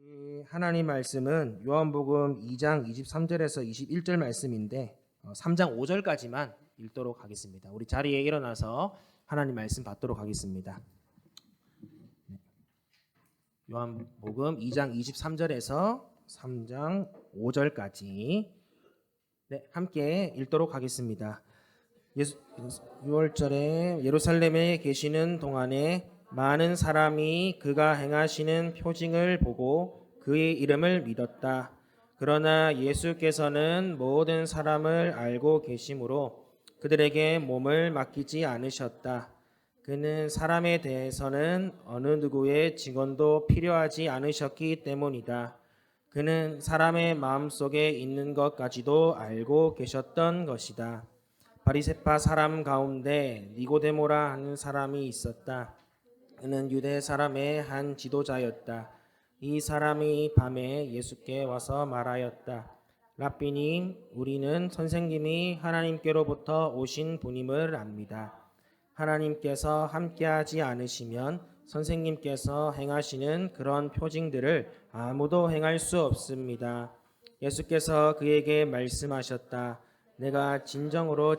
이 하나님 말씀은 요한복음 2장 23절에서 21절 말씀인데 3장 5절까지만 읽도록 하겠습니다. 우리 자리에 일어나서 하나님 말씀 받도록 하겠습니다. 요한복음 2장 23절에서 3장 5절까지 함께 읽도록 하겠습니다. 6월절에 예루살렘에 계시는 동안에 많은 사람이 그가 행하시는 표징을 보고 그의 이름을 믿었다. 그러나 예수께서는 모든 사람을 알고 계심으로 그들에게 몸을 맡기지 않으셨다. 그는 사람에 대해서는 어느 누구의 증언도 필요하지 않으셨기 때문이다. 그는 사람의 마음속에 있는 것까지도 알고 계셨던 것이다. 바리새파 사람 가운데 니고데모라 하는 사람이 있었다. 그는 유대 사람의 한 지도자였다. 이 사람이 밤에 예수께 와서 말하였다. 랍비님, 우리는 선생님이 하나님께로부터 오신 분임을 압니다. 하나님께서 함께하지 않으시면 선생님께서 행하시는 그런 표징들을 아무도 행할 수 없습니다. 예수께서 그에게 말씀하셨다. 내가 진정으로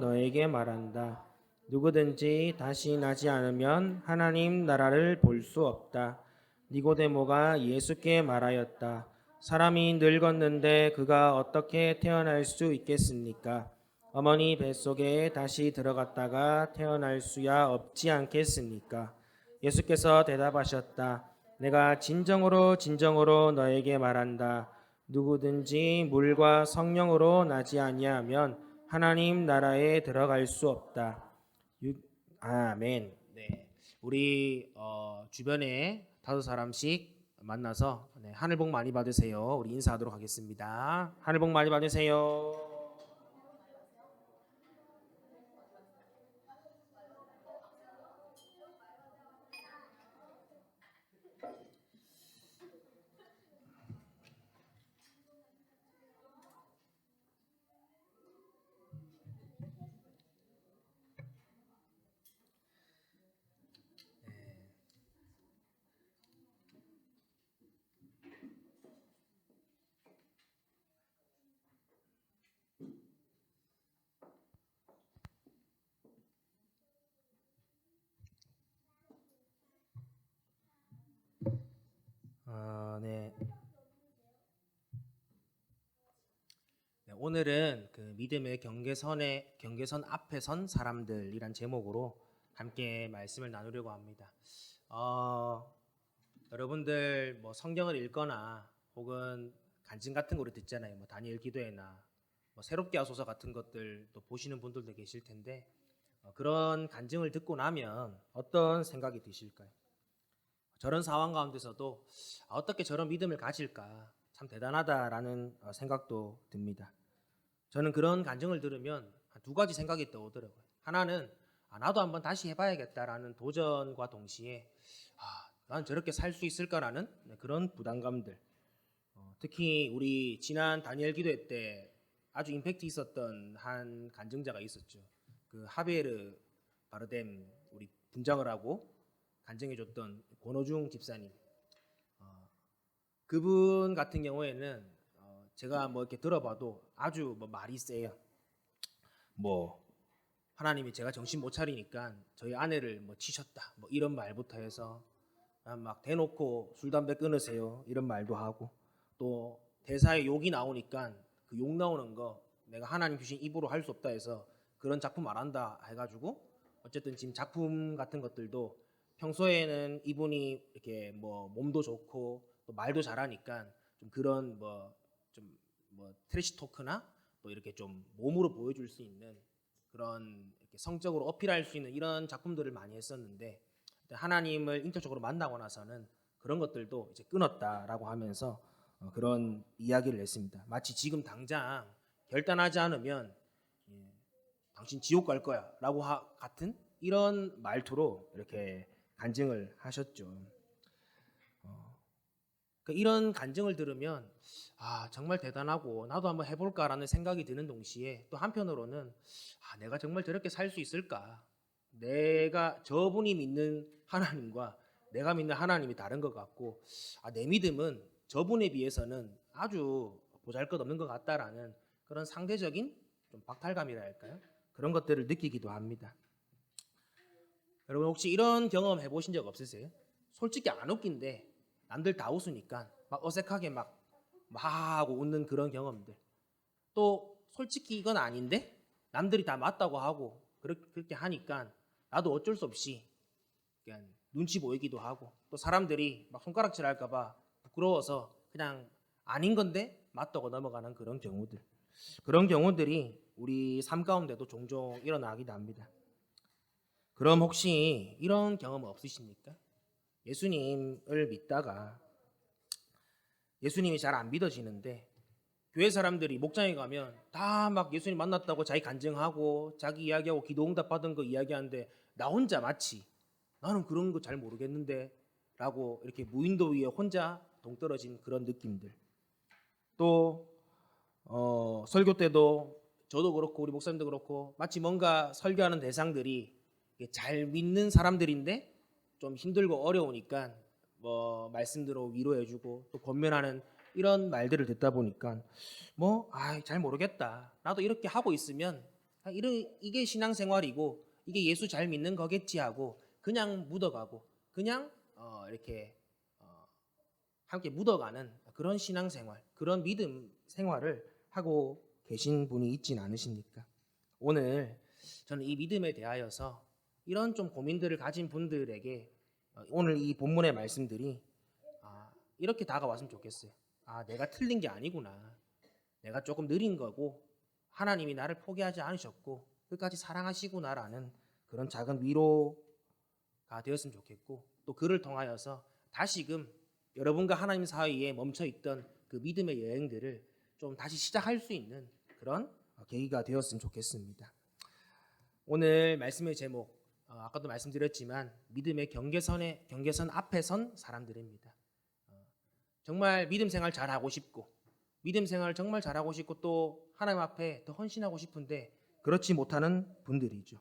너에게 말한다. 누구든지 다시 나지 않으면 하나님 나라를 볼 수 없다. 니고데모가 예수께 말하였다. 사람이 늙었는데 그가 어떻게 태어날 수 있겠습니까? 어머니 뱃속에 다시 들어갔다가 태어날 수야 없지 않겠습니까? 예수께서 대답하셨다. 내가 진정으로 너에게 말한다. 누구든지 물과 성령으로 나지 아니하면 하나님 나라에 들어갈 수 없다. 아멘. 네, 우리 주변에 5사람씩 만나서 하늘 복 많이 받으세요. 우리 인사하도록 하겠습니다. 하늘 복 많이 받으세요. 네. 오늘은 그 믿음의 경계선 앞에 선 사람들이란 제목으로 함께 말씀을 나누려고 합니다. 여러분들 뭐 성경을 읽거나 혹은 간증 같은 거를 듣잖아요. 뭐 다니엘 기도회나 뭐 새롭게 하소서 같은 것들도 보시는 분들도 계실 텐데 그런 간증을 듣고 나면 어떤 생각이 드실까요? 저런 상황 가운데서도 어떻게 저런 믿음을 가질까 참 대단하다라는 생각도 듭니다. 저는 그런 간증을 들으면 두 가지 생각이 떠오르더라고요. 하나는 나도 한번 다시 해봐야겠다라는 도전과 동시에 난 저렇게 살 수 있을까라는 그런 부담감들. 특히 우리 지난 다니엘 기도회 때 아주 임팩트 있었던 한 간증자가 있었죠. 그 하베르 바르뎀 우리 분장을 하고 간증해줬던 권호중 집사님. 그분 같은 경우에는 제가 뭐 이렇게 들어봐도 아주 뭐 말이 세요. 뭐 하나님이 제가 정신 못 차리니까 저희 아내를 뭐 치셨다. 뭐 이런 말부터 해서 막 대놓고 술 담배 끊으세요. 이런 말도 하고 또 대사에 욕이 나오니까 그 욕 나오는 거 내가 하나님 주신 입으로 할 수 없다 해서 그런 작품 안 한다 해가지고 어쨌든 지금 작품 같은 것들도 평소에는 이분이 이렇게 뭐 몸도 좋고 또 말도 잘하니까 좀 그런 뭐 트래시 토크나 또 이렇게 좀 몸으로 보여줄 수 있는 그런 이렇게 성적으로 어필할 수 있는 이런 작품들을 많이 했었는데 하나님을 인격적으로 만나고 나서는 그런 것들도 이제 끊었다라고 하면서 그런 이야기를 했습니다. 마치 지금 당장 결단하지 않으면 당신 지옥 갈 거야라고 같은 이런 말투로 이렇게 간증을 하셨죠. 이런 간증을 들으면 정말 대단하고 나도 한번 해볼까라는 생각이 드는 동시에 또 한편으로는 내가 정말 저렇게 살 수 있을까? 내가 저분이 믿는 하나님과 내가 믿는 하나님이 다른 것 같고 내 믿음은 저분에 비해서는 아주 보잘것없는 것 같다라는 그런 상대적인 좀 박탈감이라 할까요? 그런 것들을 느끼기도 합니다. 여러분 혹시 이런 경험 해보신 적 없으세요? 솔직히 안 웃긴데 남들 다 웃으니까 막 어색하게 막 하고 웃는 그런 경험들. 또 솔직히 이건 아닌데 남들이 다 맞다고 하고 그렇게 하니까 나도 어쩔 수 없이 그냥 눈치 보이기도 하고, 또 사람들이 막 손가락질 할까 봐 부끄러워서 그냥 아닌 건데 맞다고 넘어가는 그런 경우들. 그런 경우들이 우리 삶 가운데도 종종 일어나기도 합니다. 그럼 혹시 이런 경험 없으십니까? 예수님을 믿다가 예수님이 잘 안 믿어지는데 교회 사람들이 목장에 가면 다 막 예수님 만났다고 자기 간증하고 자기 이야기하고 기도 응답 받은 거 이야기하는데 나 혼자 마치 나는 그런 거 잘 모르겠는데 라고 이렇게 무인도 위에 혼자 동떨어진 그런 느낌들. 또 설교 때도 저도 그렇고 우리 목사님도 그렇고 마치 뭔가 설교하는 대상들이 잘 믿는 사람들인데 좀 힘들고 어려우니까 뭐 말씀대로 위로해주고 또 권면하는 이런 말들을 듣다 보니까 잘 모르겠다. 나도 이렇게 하고 있으면 이게 신앙생활이고 이게 예수 잘 믿는 거겠지 하고 그냥 묻어가고 그냥 이렇게 함께 묻어가는 그런 신앙생활, 그런 믿음 생활을 하고 계신 분이 있진 않으십니까? 오늘 저는 이 믿음에 대하여서 이런 좀 고민들을 가진 분들에게 오늘 이 본문의 말씀들이 이렇게 다가왔으면 좋겠어요. 내가 틀린 게 아니구나. 내가 조금 느린 거고 하나님이 나를 포기하지 않으셨고 끝까지 사랑하시구나라는 그런 작은 위로가 되었으면 좋겠고, 또 그를 통하여서 다시금 여러분과 하나님 사이에 멈춰있던 그 믿음의 여행들을 좀 다시 시작할 수 있는 그런 계기가 되었으면 좋겠습니다. 오늘 말씀의 제목, 아까도 말씀드렸지만 믿음의 경계선 앞에 선 사람들입니다. 정말 믿음 생활 잘하고 싶고 믿음 생활 정말 잘하고 싶고 또 하나님 앞에 더 헌신하고 싶은데 그렇지 못하는 분들이죠.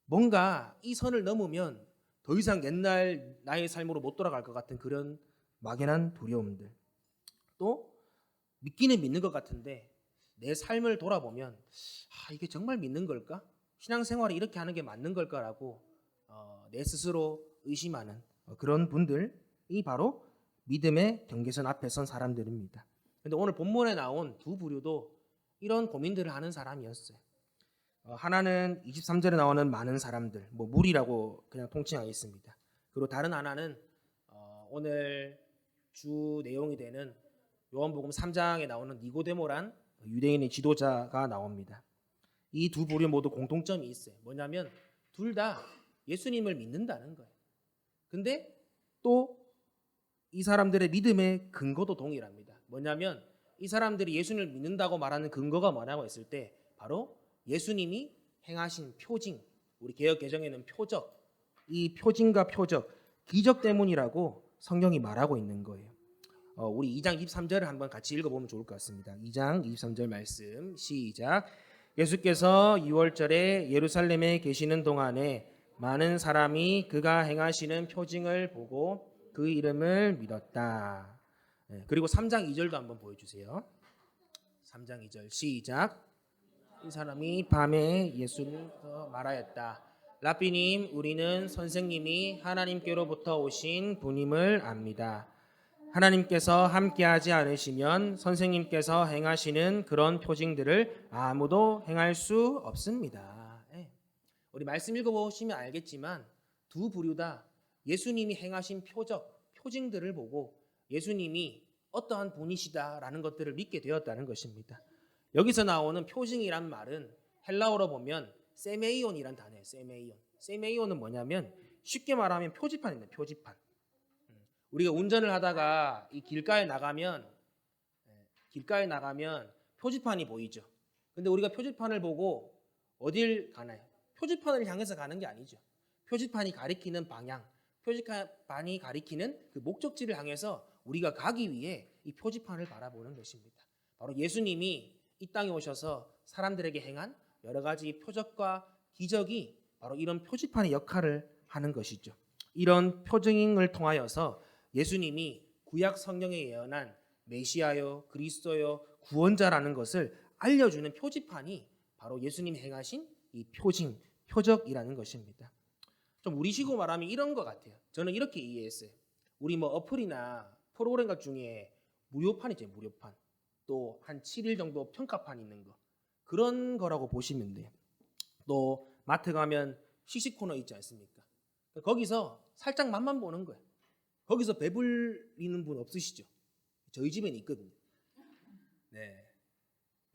뭔가 이 선을 넘으면 더 이상 옛날 나의 삶으로 못 돌아갈 것 같은 그런 막연한 두려움들. 또 믿기는 믿는 것 같은데 내 삶을 돌아보면 이게 정말 믿는 걸까? 신앙생활이 이렇게 하는 게 맞는 걸까라고 내 스스로 의심하는 그런 분들이 바로 믿음의 경계선 앞에 선 사람들입니다. 그런데 오늘 본문에 나온 두 부류도 이런 고민들을 하는 사람이었어요. 하나는 23절에 나오는 많은 사람들, 무리라고 그냥 통칭하겠습니다. 그리고 다른 하나는 오늘 주 내용이 되는 요한복음 3장에 나오는 니고데모란 유대인의 지도자가 나옵니다. 이 두 부류 모두 공통점이 있어요. 뭐냐면 둘 다 예수님을 믿는다는 거예요. 근데 또 이 사람들의 믿음의 근거도 동일합니다. 뭐냐면 이 사람들이 예수님을 믿는다고 말하는 근거가 뭐냐고 했을 때 바로 예수님이 행하신 표징, 우리 개역 개정에는 표적, 이 표징과 표적, 기적 때문이라고 성경이 말하고 있는 거예요. 우리 2장 23절을 한번 같이 읽어보면 좋을 것 같습니다. 2장 23절 말씀 시작. 예수께서 6월절에 예루살렘에 계시는 동안에 많은 사람이 그가 행하시는 표징을 보고 그 이름을 믿었다. 그리고 3장 2절도 한번 보여주세요. 3장 2절 시작. 이 사람이 밤에 예수를 말하였다. 라삐님, 우리는 선생님이 하나님께로부터 오신 분임을 압니다. 하나님께서 함께하지 않으시면 선생님께서 행하시는 그런 표징들을 아무도 행할 수 없습니다. 우리 말씀 읽어보시면 알겠지만 두 부류 다 예수님이 행하신 표징들을 보고 예수님이 어떠한 분이시다라는 것들을 믿게 되었다는 것입니다. 여기서 나오는 표징이란 말은 헬라어로 보면 세메이온이란 단어예요. 세메이온은 뭐냐면 쉽게 말하면 표지판입니다. 표지판. 우리가 운전을 하다가 이 길가에 나가면 표지판이 보이죠. 근데 우리가 표지판을 보고 어딜 가나요? 표지판을 향해서 가는 게 아니죠. 표지판이 가리키는 방향, 표지판이 가리키는 그 목적지를 향해서 우리가 가기 위해 이 표지판을 바라보는 것입니다. 바로 예수님이 이 땅에 오셔서 사람들에게 행한 여러 가지 표적과 기적이 바로 이런 표지판의 역할을 하는 것이죠. 이런 표징을 통하여서 예수님이 구약 성경에 예언한 메시아요, 그리스도요, 구원자라는 것을 알려주는 표지판이 바로 예수님 행하신 이 표징, 표적이라는 것입니다. 좀 우리식으로 말하면 이런 것 같아요. 저는 이렇게 이해했어요. 우리 뭐 어플이나 프로그램 것 중에 무료판 있죠, 무료판. 또 한 7일 정도 평가판 있는 거. 그런 거라고 보시면 돼요. 또 마트 가면 시식 코너 있지 않습니까? 거기서 살짝 맛만 보는 거예요. 거기서 배불리는 분 없으시죠? 저희 집엔 있거든요. 네.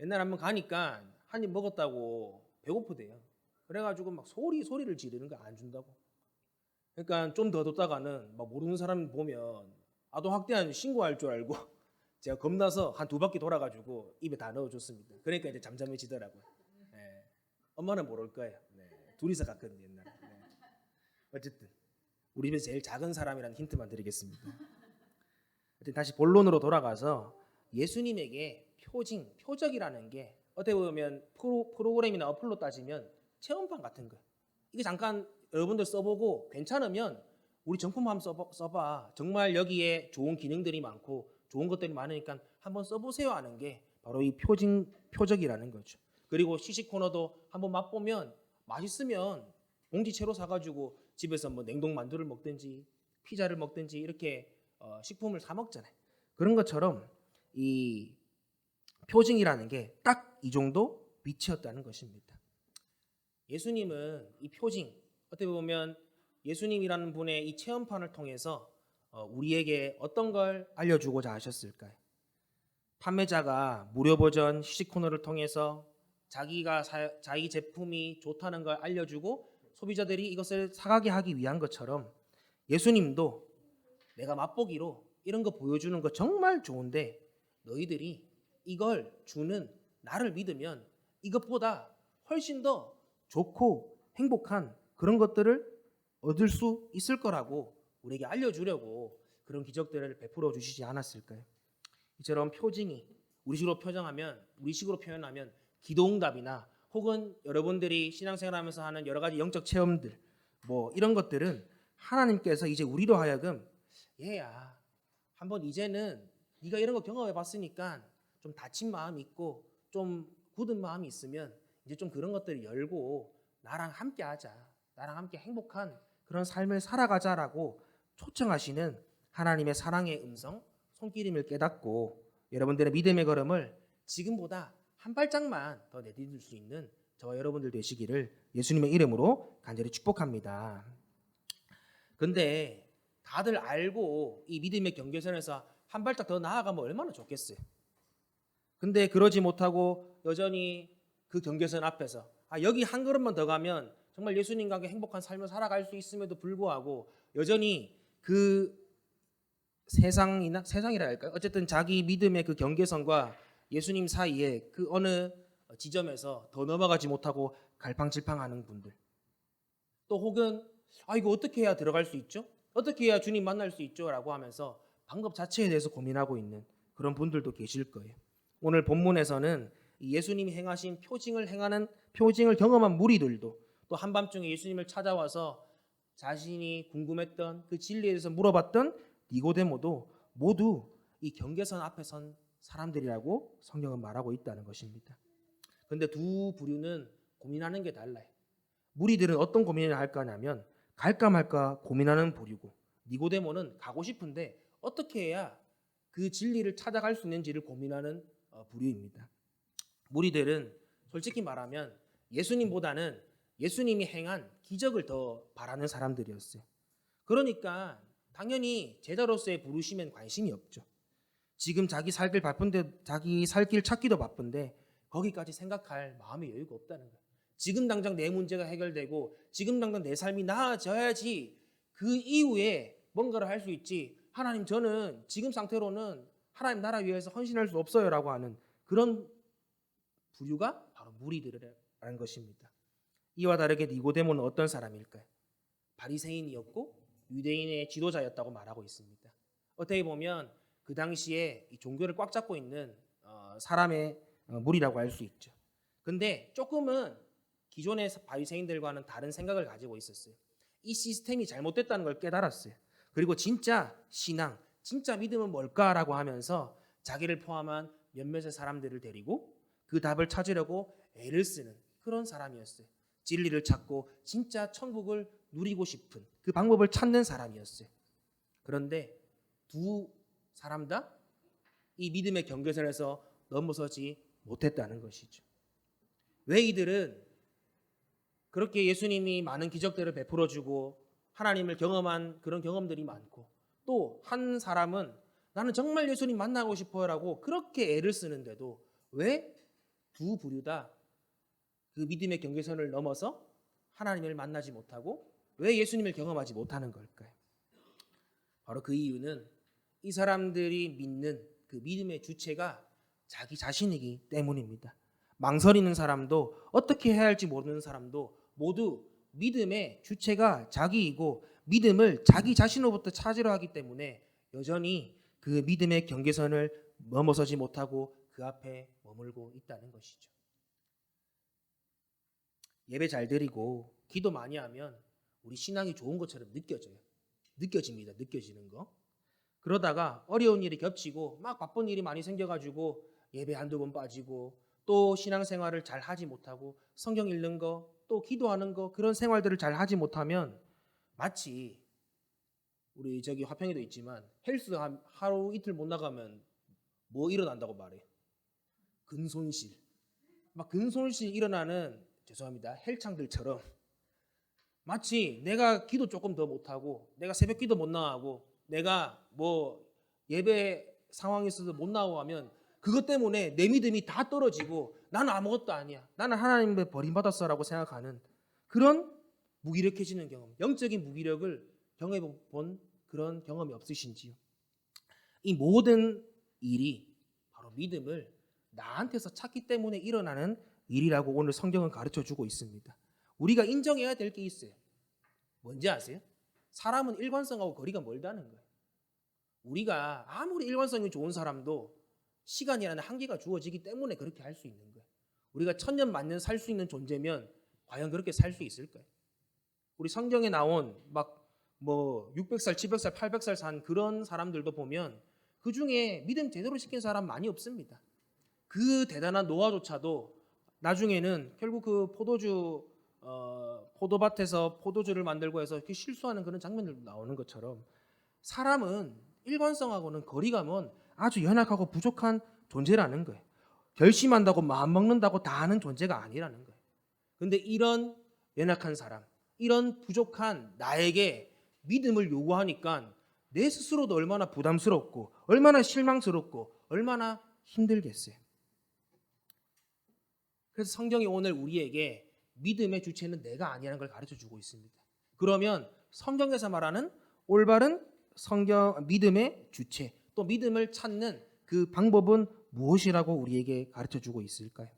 옛날에 한번 가니까 한 입 먹었다고 배고프대요. 그래가지고 막 소리를 지르는 거 안 준다고. 그러니까 좀 더 뒀다가는 막 모르는 사람 보면 아동학대한 신고할 줄 알고 제가 겁나서 한 2바퀴 돌아가지고 입에 다 넣어줬습니다. 그러니까 이제 잠잠해지더라고요. 네. 엄마는 모를 거예요. 네. 둘이서 갔거든요 옛날에. 네. 어쨌든 우리 집에서 제일 작은 사람이라는 힌트만 드리겠습니다. 다시 본론으로 돌아가서 예수님에게 표적이라는 게 어떻게 보면 프로그램이나 어플로 따지면 체험판 같은 거예요. 이게 잠깐 여러분들 써보고 괜찮으면 우리 정품 한번 써봐. 정말 여기에 좋은 기능들이 많고 좋은 것들이 많으니까 한번 써보세요 하는 게 바로 이 표적이라는 거죠. 그리고 시식 코너도 한번 맛보면 맛있으면 봉지채로 사가지고 집에서 뭐 냉동 만두를 먹든지 피자를 먹든지 이렇게 식품을 사 먹잖아요. 그런 것처럼 이 표징이라는 게 딱 이 정도 위치였다는 것입니다. 예수님은 이 표징, 어떻게 보면 예수님이라는 분의 이 체험판을 통해서 우리에게 어떤 걸 알려주고자 하셨을까요? 판매자가 무료 버전 시식 코너를 통해서 자기 제품이 좋다는 걸 알려주고 소비자들이 이것을 사가게 하기 위한 것처럼 예수님도 내가 맛보기로 이런 거 보여주는 거 정말 좋은데 너희들이 이걸 주는 나를 믿으면 이것보다 훨씬 더 좋고 행복한 그런 것들을 얻을 수 있을 거라고 우리에게 알려주려고 그런 기적들을 베풀어 주시지 않았을까요? 이처럼 표징이 우리식으로 표현하면 기도응답이나 혹은 여러분들이 신앙생활하면서 하는 여러 가지 영적 체험들 뭐 이런 것들은 하나님께서 이제 우리로 하여금 얘야 한번 이제는 네가 이런 거 경험해 봤으니까 좀 다친 마음이 있고 좀 굳은 마음이 있으면 이제 좀 그런 것들을 열고 나랑 함께 하자. 나랑 함께 행복한 그런 삶을 살아가자라고 초청하시는 하나님의 사랑의 음성, 손길임을 깨닫고 여러분들의 믿음의 걸음을 지금보다 한 발짝만 더 내디딜 수 있는 저와 여러분들 되시기를 예수님의 이름으로 간절히 축복합니다. 근데 다들 알고 이 믿음의 경계선에서 한 발짝 더 나아가면 얼마나 좋겠어요. 근데 그러지 못하고 여전히 그 경계선 앞에서 여기 한 걸음만 더 가면 정말 예수님과 함께 행복한 삶을 살아갈 수 있음에도 불구하고 여전히 그 세상이라 할까요? 어쨌든 자기 믿음의 그 경계선과 예수님 사이에 그 어느 지점에서 더 넘어가지 못하고 갈팡질팡하는 분들. 또 혹은 이거 어떻게 해야 들어갈 수 있죠? 어떻게 해야 주님 만날 수 있죠? 라고 하면서 방법 자체에 대해서 고민하고 있는 그런 분들도 계실 거예요. 오늘 본문에서는 예수님이 행하신 표징을 경험한 무리들도 또 한밤중에 예수님을 찾아와서 자신이 궁금했던 그 진리에 대해서 물어봤던 니고데모도 모두 이 경계선 앞에 선 사람들이라고 성경은 말하고 있다는 것입니다. 그런데 두 부류는 고민하는 게 달라요. 무리들은 어떤 고민을 할까 하면 갈까 말까 고민하는 부류고 니고데모는 가고 싶은데 어떻게 해야 그 진리를 찾아갈 수 있는지를 고민하는 부류입니다. 무리들은 솔직히 말하면 예수님보다는 예수님이 행한 기적을 더 바라는 사람들이었어요. 그러니까 당연히 제자로서의 부르심엔 관심이 없죠. 지금 자기 살 길 찾기도 바쁜데 거기까지 생각할 마음의 여유가 없다는 거예요. 지금 당장 내 문제가 해결되고 지금 당장 내 삶이 나아져야지 그 이후에 뭔가를 할 수 있지. 하나님 저는 지금 상태로는 하나님 나라 위해서 헌신할 수 없어요 라고 하는 그런 부류가 바로 무리들이라는 것입니다. 이와 다르게 니고데모는 어떤 사람일까요? 바리새인이었고 유대인의 지도자였다고 말하고 있습니다. 어떻게 보면 그 당시에 이 종교를 꽉 잡고 있는 사람의 무리라고 할 수 있죠. 근데 조금은 기존의 바리새인들과는 다른 생각을 가지고 있었어요. 이 시스템이 잘못됐다는 걸 깨달았어요. 그리고 진짜 신앙, 진짜 믿음은 뭘까라고 하면서 자기를 포함한 몇몇의 사람들을 데리고 그 답을 찾으려고 애를 쓰는 그런 사람이었어요. 진리를 찾고 진짜 천국을 누리고 싶은 그 방법을 찾는 사람이었어요. 그런데 두 사람 다 이 믿음의 경계선에서 넘어서지 못했다는 것이죠. 왜 이들은 그렇게 예수님이 많은 기적들을 베풀어주고 하나님을 경험한 그런 경험들이 많고 또 한 사람은 나는 정말 예수님 만나고 싶어요라고 그렇게 애를 쓰는데도 왜 두 부류 다 그 믿음의 경계선을 넘어서 하나님을 만나지 못하고 왜 예수님을 경험하지 못하는 걸까요? 바로 그 이유는 이 사람들이 믿는 그 믿음의 주체가 자기 자신이기 때문입니다. 망설이는 사람도 어떻게 해야 할지 모르는 사람도 모두 믿음의 주체가 자기이고 믿음을 자기 자신으로부터 찾으려 하기 때문에 여전히 그 믿음의 경계선을 넘어서지 못하고 그 앞에 머물고 있다는 것이죠. 예배 잘 드리고 기도 많이 하면 우리 신앙이 좋은 것처럼 느껴집니다. 느껴지는 거. 그러다가 어려운 일이 겹치고 막 바쁜 일이 많이 생겨가지고 예배 한두 번 빠지고 또 신앙생활을 잘 하지 못하고 성경 읽는 거 또 기도하는 거 그런 생활들을 잘 하지 못하면 마치 우리 저기 화평에도 있지만 헬스 하루 이틀 못 나가면 뭐 일어난다고 말해? 근손실. 막 근손실 일어나는 죄송합니다. 헬창들처럼 마치 내가 기도 조금 더 못하고 내가 새벽 기도 못 나가고 내가 뭐 예배 상황에 있어서 못 나오고 하면 그것 때문에 내 믿음이 다 떨어지고 나는 아무것도 아니야. 나는 하나님의 버림받았어라고 생각하는 그런 무기력해지는 경험, 영적인 무기력을 경험해 본 그런 경험이 없으신지요? 이 모든 일이 바로 믿음을 나한테서 찾기 때문에 일어나는 일이라고 오늘 성경은 가르쳐주고 있습니다. 우리가 인정해야 될 게 있어요. 뭔지 아세요? 사람은 일관성하고 거리가 멀다는 거예요. 우리가 아무리 일관성이 좋은 사람도 시간이라는 한계가 주어지기 때문에 그렇게 할 수 있는 거예요. 우리가 천년 만년 살 수 있는 존재면 과연 그렇게 살 수 있을까요? 우리 성경에 나온 막 뭐 600살, 700살, 800살 산 그런 사람들도 보면 그 중에 믿음 제대로 시킨 사람 많이 없습니다. 그 대단한 노아조차도 나중에는 결국 그 포도밭에서 포도주를 만들고 해서 이렇게 실수하는 그런 장면들도 나오는 것처럼 사람은 일관성하고는 거리가 먼 아주 연약하고 부족한 존재라는 거예요. 결심한다고 마음 먹는다고 다 하는 존재가 아니라는 거예요. 그런데 이런 연약한 사람, 이런 부족한 나에게 믿음을 요구하니까 내 스스로도 얼마나 부담스럽고 얼마나 실망스럽고 얼마나 힘들겠어요. 그래서 성경이 오늘 우리에게 믿음의 주체는 내가 아니라는 걸 가르쳐주고 있습니다. 그러면 성경에서 말하는 올바른 믿음의 주체, 또 믿음을 찾는 그 방법은 무엇이라고 우리에게 가르쳐주고 있을까요?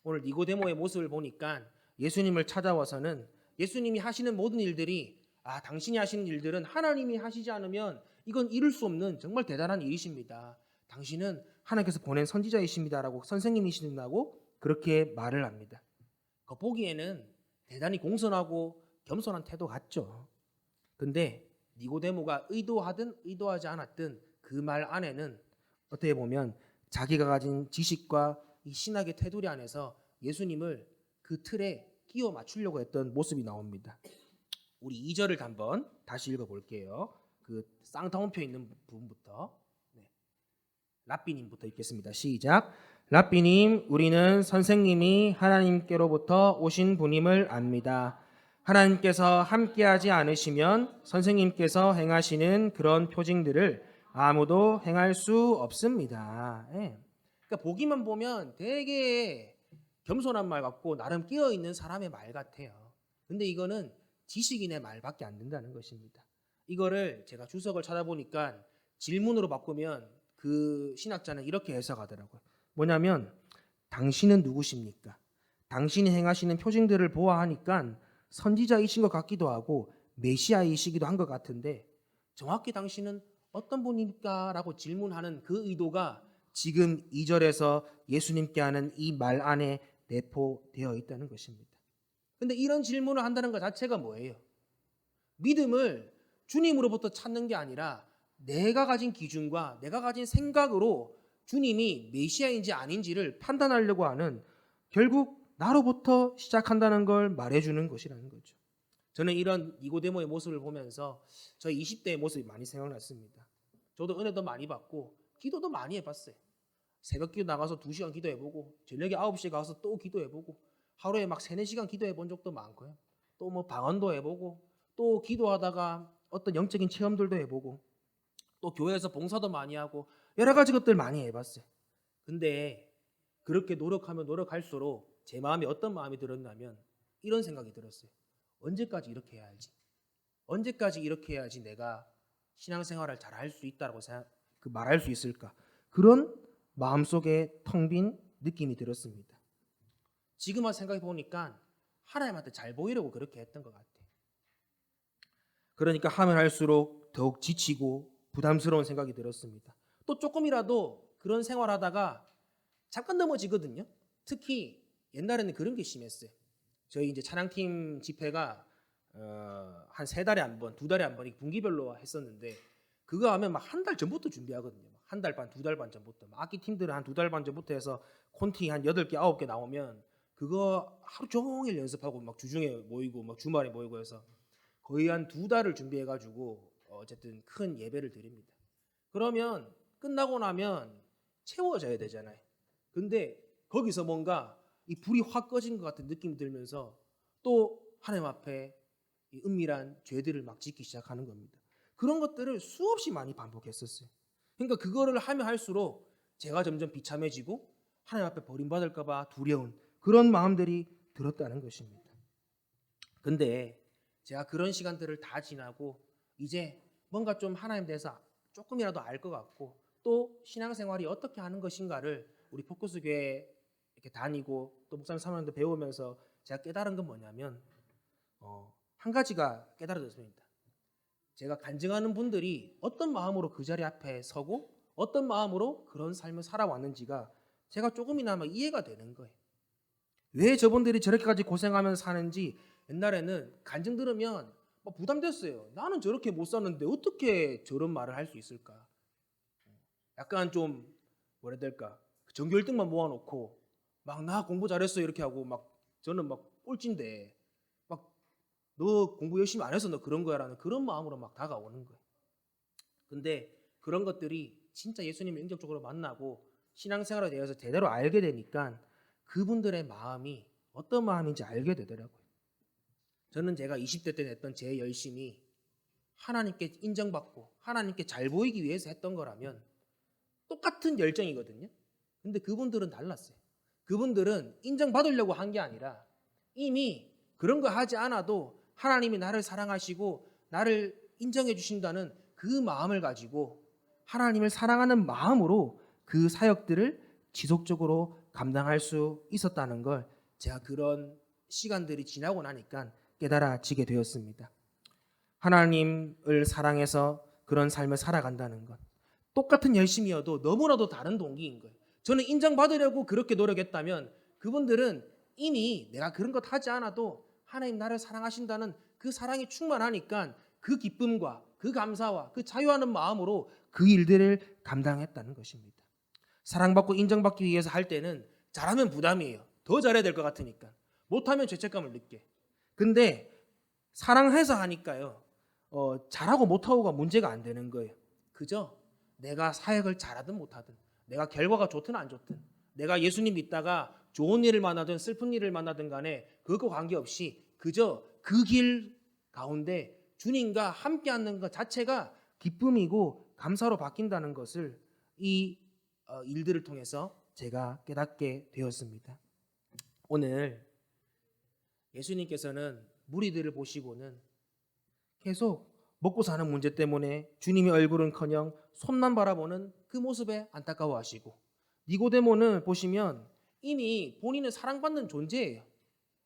오늘 니고데모의 모습을 보니까 예수님을 찾아와서는 예수님이 하시는 모든 일들이 당신이 하시는 일들은 하나님이 하시지 않으면 이건 이룰 수 없는 정말 대단한 일이십니다. 당신은 하나님께서 보낸 선지자이십니다라고 선생님이신다고 그렇게 말을 합니다. 겉보기에는 대단히 공손하고 겸손한 태도 같죠. 근데 니고데모가 의도하든 의도하지 않았든 그 말 안에는 어떻게 보면 자기가 가진 지식과 이 신학의 테두리 안에서 예수님을 그 틀에 끼워 맞추려고 했던 모습이 나옵니다. 우리 2절을 한번 다시 읽어볼게요. 그 쌍타원표 있는 부분부터 랍비님부터 읽겠습니다. 시작. 랍비님, 우리는 선생님이 하나님께로부터 오신 분임을 압니다. 하나님께서 함께하지 않으시면 선생님께서 행하시는 그런 표징들을 아무도 행할 수 없습니다. 그러니까 보기만 보면 되게 겸손한 말 같고 나름 끼어있는 사람의 말 같아요. 근데 이거는 지식인의 말밖에 안 된다는 것입니다. 이거를 제가 주석을 찾아보니까 질문으로 바꾸면 그 신학자는 이렇게 해석하더라고요. 뭐냐면 당신은 누구십니까? 당신이 행하시는 표징들을 보아하니까 선지자이신 것 같기도 하고 메시아이시기도 한 것 같은데 정확히 당신은 어떤 분입니까? 라고 질문하는 그 의도가 지금 2절에서 예수님께 하는 이 말 안에 내포되어 있다는 것입니다. 근데 이런 질문을 한다는 것 자체가 뭐예요? 믿음을 주님으로부터 찾는 게 아니라 내가 가진 기준과 내가 가진 생각으로 주님이 메시아인지 아닌지를 판단하려고 하는, 결국 나로부터 시작한다는 걸 말해주는 것이라는 거죠. 저는 이런 니고데모의 모습을 보면서 저희 20대의 모습이 많이 생각났습니다. 저도 은혜도 많이 받고 기도도 많이 해봤어요. 새벽 기도 나가서 2시간 기도해보고 저녁에 9시에 가서 또 기도해보고 하루에 막 3, 4시간 기도해본 적도 많고요. 또 뭐 방언도 해보고 또 기도하다가 어떤 영적인 체험들도 해보고 또 교회에서 봉사도 많이 하고 여러 가지 것들 많이 해봤어요. 근데 그렇게 노력하면 노력할수록 제 마음에 어떤 마음이 들었냐면 이런 생각이 들었어요. 언제까지 이렇게 해야 할지, 언제까지 이렇게 해야지 내가 신앙생활을 잘 할 수 있다고 말할 수 있을까, 그런 마음속에 텅 빈 느낌이 들었습니다. 지금만 생각해 보니까 하나님한테 잘 보이려고 그렇게 했던 것 같아요. 그러니까 하면 할수록 더욱 지치고 부담스러운 생각이 들었습니다. 또 조금이라도 그런 생활하다가 잠깐 넘어지거든요. 특히 옛날에는 그런 게 심했어요. 저희 이제 찬양팀 집회가 한 3달에 한 번, 2달에 한 번 분기별로 했었는데 그거 하면 막 한 달 전부터 준비하거든요. 한 달 반, 2달 반 전부터. 악기 팀들은 한 2달 반 전부터 해서 콘티 한 8개, 9개 나오면 그거 하루 종일 연습하고 막 주중에 모이고 막 주말에 모이고 해서 거의 한 2달을 준비해가지고 어쨌든 큰 예배를 드립니다. 그러면 끝나고 나면 채워져야 되잖아요. 근데 거기서 뭔가 이 불이 확 꺼진 것 같은 느낌이 들면서 또 하나님 앞에 이 은밀한 죄들을 막 짓기 시작하는 겁니다. 그런 것들을 수없이 많이 반복했었어요. 그러니까 그거를 하면 할수록 제가 점점 비참해지고 하나님 앞에 버림받을까 봐 두려운 그런 마음들이 들었다는 것입니다. 근데 제가 그런 시간들을 다 지나고 이제 뭔가 좀 하나님 대해서 조금이라도 알 것 같고 또 신앙생활이 어떻게 하는 것인가를 우리 포커스 교회 이렇게 다니고 또 목사님 사모님도 배우면서 제가 깨달은 건 뭐냐면 한 가지가 깨달아졌습니다. 제가 간증하는 분들이 어떤 마음으로 그 자리 앞에 서고 어떤 마음으로 그런 삶을 살아왔는지가 제가 조금이나마 이해가 되는 거예요. 왜 저분들이 저렇게까지 고생하면서 사는지 옛날에는 간증 들으면 부담됐어요. 나는 저렇게 못 사는데 어떻게 저런 말을 할 수 있을까? 약간 좀 뭐라 해야 될까? 전교 1등만 모아놓고 막 나 공부 잘했어 이렇게 하고 막 저는 막 꼴찌인데 막 너 공부 열심히 안 해서 너 그런 거야라는 그런 마음으로 막 다가오는 거예요. 근데 그런 것들이 진짜 예수님을 인격적으로 만나고 신앙생활에 대해서 제대로 알게 되니까 그분들의 마음이 어떤 마음인지 알게 되더라고요. 저는 제가 20대 때 냈던 제 열심이 하나님께 인정받고 하나님께 잘 보이기 위해서 했던 거라면 똑같은 열정이거든요. 근데 그분들은 달랐어요. 그분들은 인정받으려고 한 게 아니라 이미 그런 거 하지 않아도 하나님이 나를 사랑하시고 나를 인정해 주신다는 그 마음을 가지고 하나님을 사랑하는 마음으로 그 사역들을 지속적으로 감당할 수 있었다는 걸 제가 그런 시간들이 지나고 나니까 깨달아지게 되었습니다. 하나님을 사랑해서 그런 삶을 살아간다는 것, 똑같은 열심이어도 너무나도 다른 동기인 거예요. 저는 인정받으려고 그렇게 노력했다면 그분들은 이미 내가 그런 것 하지 않아도 하나님 나를 사랑하신다는 그 사랑이 충만하니까 그 기쁨과 그 감사와 그 자유하는 마음으로 그 일들을 감당했다는 것입니다. 사랑받고 인정받기 위해서 할 때는 잘하면 부담이에요. 더 잘해야 될 것 같으니까. 못하면 죄책감을 느껴. 근데 사랑해서 하니까요. 잘하고 못하고가 문제가 안 되는 거예요. 그저 내가 사역을 잘하든 못하든 내가 결과가 좋든 안 좋든 내가 예수님 믿다가 좋은 일을 만나든 슬픈 일을 만나든 간에 그것과 관계없이 그저 그 길 가운데 주님과 함께 하는 것 자체가 기쁨이고 감사로 바뀐다는 것을 이 일들을 통해서 제가 깨닫게 되었습니다. 오늘 예수님께서는 무리들을 보시고는 계속 먹고 사는 문제 때문에 주님의 얼굴은커녕 손만 바라보는 그 모습에 안타까워하시고 니고데모는 보시면 이미 본인은 사랑받는 존재예요.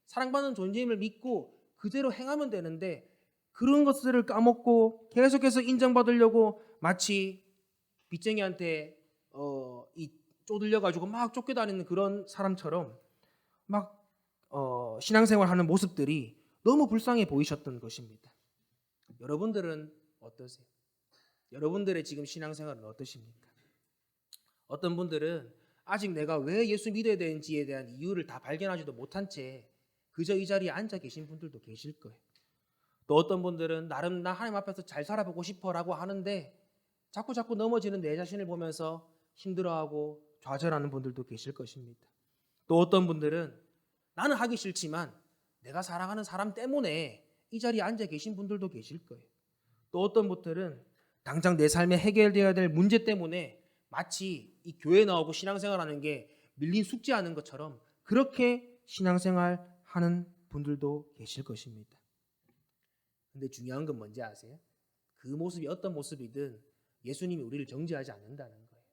사랑받는 존재임을 믿고 그대로 행하면 되는데 그런 것들을 까먹고 계속해서 인정받으려고 마치 빚쟁이한테 쪼들려가지고 막 쫓겨다니는 그런 사람처럼 막 신앙생활하는 모습들이 너무 불쌍해 보이셨던 것입니다. 여러분들은 어떠세요? 여러분들의 지금 신앙생활은 어떠십니까? 어떤 분들은 아직 내가 왜 예수 믿어야 되는지에 대한 이유를 다 발견하지도 못한 채 그저 이 자리에 앉아 계신 분들도 계실 거예요. 또 어떤 분들은 나름 나 하나님 앞에서 잘 살아보고 싶어라고 하는데 자꾸 넘어지는 내 자신을 보면서 힘들어하고 좌절하는 분들도 계실 것입니다. 또 어떤 분들은 나는 하기 싫지만 내가 사랑하는 사람 때문에 이 자리에 앉아 계신 분들도 계실 거예요. 또 어떤 분들은 당장 내 삶에 해결되어야 될 문제 때문에 마치 이 교회 나오고 신앙생활하는 게 밀린 숙제하는 것처럼 그렇게 신앙생활하는 분들도 계실 것입니다. 근데 중요한 건 뭔지 아세요? 그 모습이 어떤 모습이든 예수님이 우리를 정죄하지 않는다는 거예요.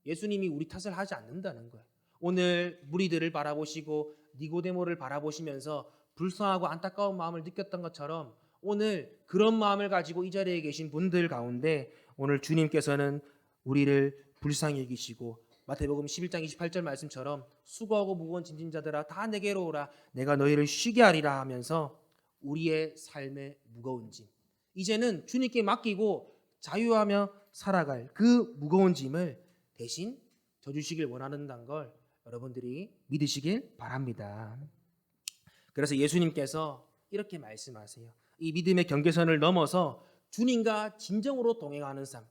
예수님이 우리 탓을 하지 않는다는 거예요. 오늘 무리들을 바라보시고 니고데모를 바라보시면서 불쌍하고 안타까운 마음을 느꼈던 것처럼 오늘 그런 마음을 가지고 이 자리에 계신 분들 가운데 오늘 주님께서는 우리를 불쌍히 여기시고 마태복음 11장 28절 말씀처럼 수고하고 무거운 짐진 자들아 다 내게로 오라 내가 너희를 쉬게 하리라 하면서 우리의 삶의 무거운 짐 이제는 주님께 맡기고 자유하며 살아갈 그 무거운 짐을 대신 져주시길 원하는다는 걸 여러분들이 믿으시길 바랍니다. 그래서 예수님께서 이렇게 말씀하세요. 이 믿음의 경계선을 넘어서 주님과 진정으로 동행하는 삶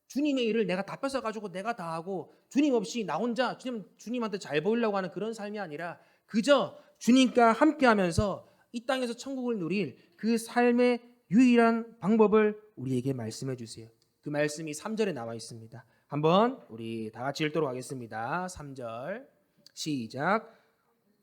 주님의 일을 내가 다 뺏어가지고 내가 다 하고 주님 없이 나 혼자 주님한테 잘 보이려고 하는 그런 삶이 아니라 그저 주님과 함께하면서 이 땅에서 천국을 누릴 그 삶의 유일한 방법을 우리에게 말씀해 주세요. 그 말씀이 3절에 나와 있습니다. 한번 우리 다 같이 읽도록 하겠습니다. 3절 시작.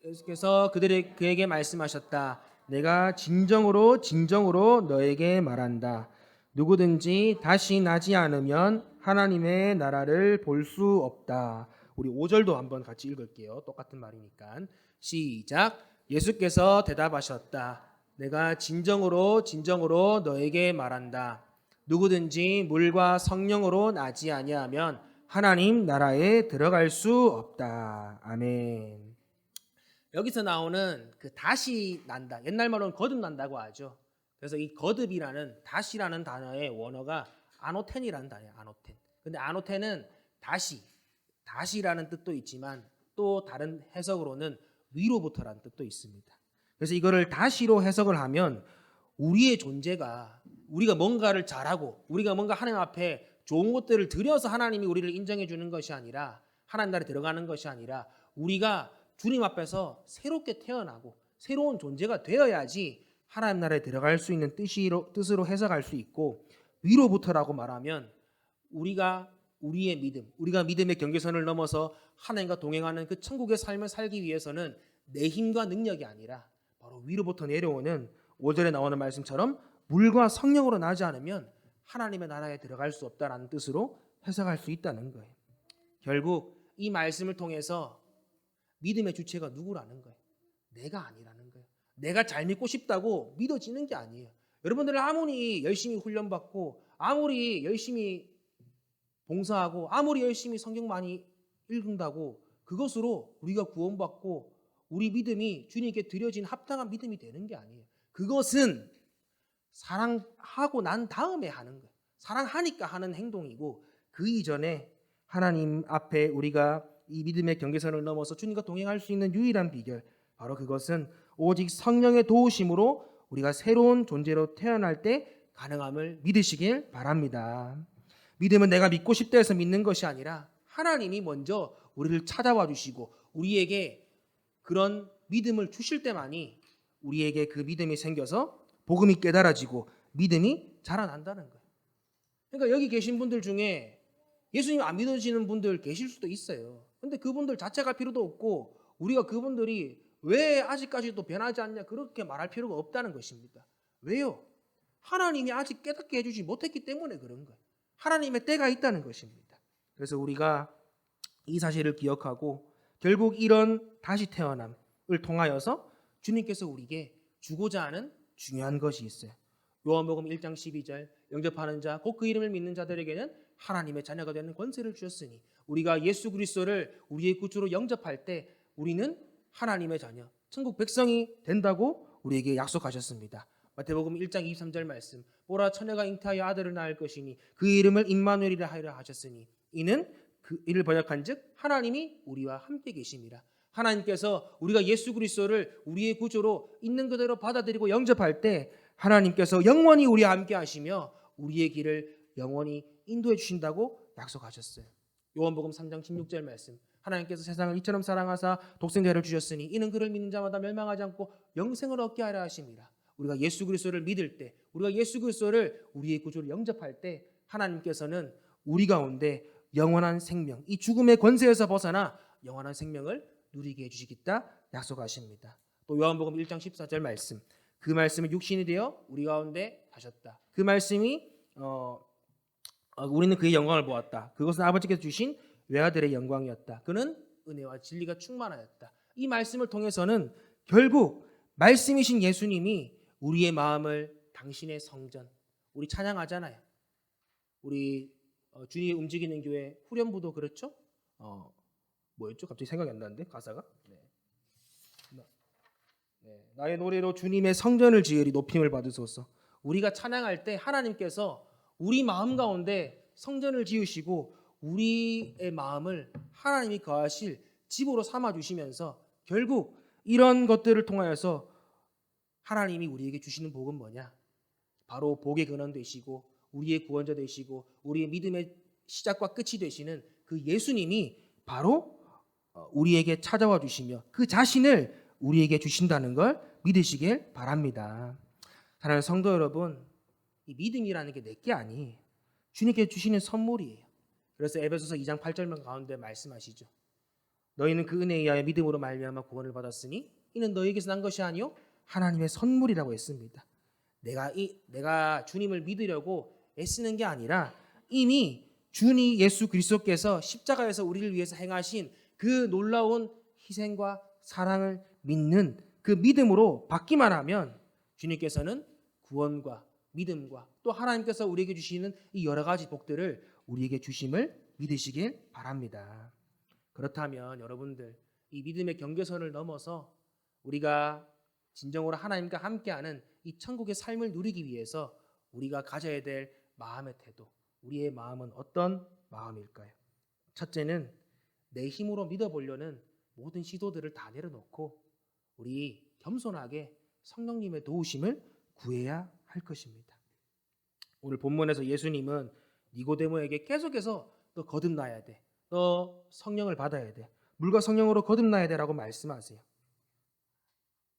예수께서 그에게 말씀하셨다. 내가 진정으로 너에게 말한다. 누구든지 다시 나지 않으면 하나님의 나라를 볼 수 없다. 우리 5절도 한번 같이 읽을게요. 똑같은 말이니까. 시작. 예수께서 대답하셨다. 내가 진정으로 너에게 말한다. 누구든지 물과 성령으로 나지 아니하면 하나님 나라에 들어갈 수 없다. 아멘. 여기서 나오는 그 다시 난다. 옛날 말로는 거듭난다고 하죠. 그래서 이 거듭이라는 다시라는 단어의 원어가 아노텐이라는 단어예요. 아노텐. 근데 아노텐은 다시라는 뜻도 있지만 또 다른 해석으로는 위로부터라는 뜻도 있습니다. 그래서 이거를 다시로 해석을 하면 우리의 존재가 우리가 뭔가를 잘하고 우리가 뭔가 하나님 앞에 좋은 것들을 드려서 하나님이 우리를 인정해 주는 것이 아니라 하나님 나라에 들어가는 것이 아니라 우리가 주님 앞에서 새롭게 태어나고 새로운 존재가 되어야지 하나님 나라에 들어갈 수 있는 뜻으로 해석할 수 있고 위로부터라고 말하면 우리가 우리의 믿음, 우리가 믿음의 경계선을 넘어서 하나님과 동행하는 그 천국의 삶을 살기 위해서는 내 힘과 능력이 아니라 바로 위로부터 내려오는 5절에 나오는 말씀처럼 물과 성령으로 나지 않으면 하나님의 나라에 들어갈 수 없다라는 뜻으로 해석할 수 있다는 거예요. 결국 이 말씀을 통해서 믿음의 주체가 누구라는 거예요? 내가 아니라는 거예요. 내가 잘 믿고 싶다고 믿어지는 게 아니에요. 여러분들 아무리 열심히 훈련받고 아무리 열심히 봉사하고 아무리 열심히 성경 많이 읽는다고 그것으로 우리가 구원받고 우리 믿음이 주님께 드려진 합당한 믿음이 되는 게 아니에요. 그것은 사랑하고 난 다음에 하는 거예요. 사랑하니까 하는 행동이고 그 이전에 하나님 앞에 우리가 이 믿음의 경계선을 넘어서 주님과 동행할 수 있는 유일한 비결 바로 그것은 오직 성령의 도우심으로 우리가 새로운 존재로 태어날 때 가능함을 믿으시길 바랍니다. 믿음은 내가 믿고 싶다 해서 믿는 것이 아니라 하나님이 먼저 우리를 찾아와 주시고 우리에게 그런 믿음을 주실 때만이 우리에게 그 믿음이 생겨서 복음이 깨달아지고 믿음이 자라난다는 거예요. 그러니까 여기 계신 분들 중에 예수님 안 믿어지는 분들 계실 수도 있어요. 근데 그분들 자책할 필요도 없고 우리가 그분들이 왜 아직까지도 변하지 않냐 그렇게 말할 필요가 없다는 것입니다. 왜요? 하나님이 아직 깨닫게 해주지 못했기 때문에 그런 거예요. 하나님의 때가 있다는 것입니다. 그래서 우리가 이 사실을 기억하고 결국 이런 다시 태어남을 통하여서 주님께서 우리에게 주고자 하는 중요한 것이 있어요. 요한복음 1장 12절 영접하는 자 곧 그 이름을 믿는 자들에게는 하나님의 자녀가 되는 권세를 주셨으니 우리가 예수 그리스도를 우리의 구주로 영접할 때 우리는 하나님의 자녀 천국 백성이 된다고 우리에게 약속하셨습니다. 마태복음 1장 23절 말씀. 보라 처녀가 잉태하여 아들을 낳을 것이니 그 이름을 임마누엘이라 하리라 하셨으니 이는 그 이를 번역한즉 하나님이 우리와 함께 계심이라. 하나님께서 우리가 예수 그리스도를 우리의 구주로 있는 그대로 받아들이고 영접할 때 하나님께서 영원히 우리와 함께 하시며 우리의 길을 영원히 인도해 주신다고 약속하셨어요. 요한복음 3장 16절 말씀. 하나님께서 세상을 이처럼 사랑하사 독생자를 주셨으니 이는 그를 믿는 자마다 멸망하지 않고 영생을 얻게 하려 하심이라. 우리가 예수 그리스도를 믿을 때, 우리가 예수 그리스도를 우리의 구주로 영접할 때 하나님께서는 우리 가운데 영원한 생명, 이 죽음의 권세에서 벗어나 영원한 생명을 누리게 해주시겠다 약속하십니다. 또 요한복음 1장 14절 말씀. 그 말씀이 육신이 되어 우리 가운데 하셨다. 그 말씀이 우리는 그의 영광을 보았다. 그것은 아버지께서 주신 외아들의 영광이었다. 그는 은혜와 진리가 충만하였다. 이 말씀을 통해서는 결국 말씀이신 예수님이 우리의 마음을 당신의 성전, 우리 찬양하잖아요. 우리 주님이 움직이는 교회 후렴부도 그렇죠? 뭐였죠? 갑자기 생각이 안 나는데 가사가. 나의 노래로 주님의 성전을 지으리 높임을 받으소서. 우리가 찬양할 때 하나님께서 우리 마음 가운데 성전을 지으시고 우리의 마음을 하나님이 거하실 집으로 삼아 주시면서 결국 이런 것들을 통하여서 하나님이 우리에게 주시는 복은 뭐냐? 바로 복의 근원 되시고 우리의 구원자 되시고 우리의 믿음의 시작과 끝이 되시는 그 예수님이 바로 우리에게 찾아와 주시며 그 자신을 우리에게 주신다는 걸 믿으시길 바랍니다. 사랑하는 성도 여러분, 이 믿음이라는 게 내게 아니에요. 주님께 주시는 선물이에요. 그래서 에베소서 2장 8절 가운데 말씀하시죠. 너희는 그 은혜에 의하여 믿음으로 말미암아 구원을 받았으니 이는 너희에게서 난 것이 아니요 하나님의 선물이라고 했습니다. 내가 주님을 믿으려고 애쓰는 게 아니라 이미 주님 예수 그리스도께서 십자가에서 우리를 위해서 행하신 그 놀라운 희생과 사랑을 믿는 그 믿음으로 받기만 하면 주님께서는 구원과 믿음과 또 하나님께서 우리에게 주시는 이 여러 가지 복들을 우리에게 주심을 믿으시길 바랍니다. 그렇다면 여러분들 이 믿음의 경계선을 넘어서 우리가 진정으로 하나님과 함께하는 이 천국의 삶을 누리기 위해서 우리가 가져야 될 마음의 태도, 우리의 마음은 어떤 마음일까요? 첫째는 내 힘으로 믿어보려는 모든 시도들을 다 내려놓고 우리 겸손하게 성령님의 도우심을 구해야 할 것입니다. 오늘 본문에서 예수님은 니고데모에게 계속해서 너 거듭나야 돼. 너 성령을 받아야 돼. 물과 성령으로 거듭나야 돼라고 말씀하세요.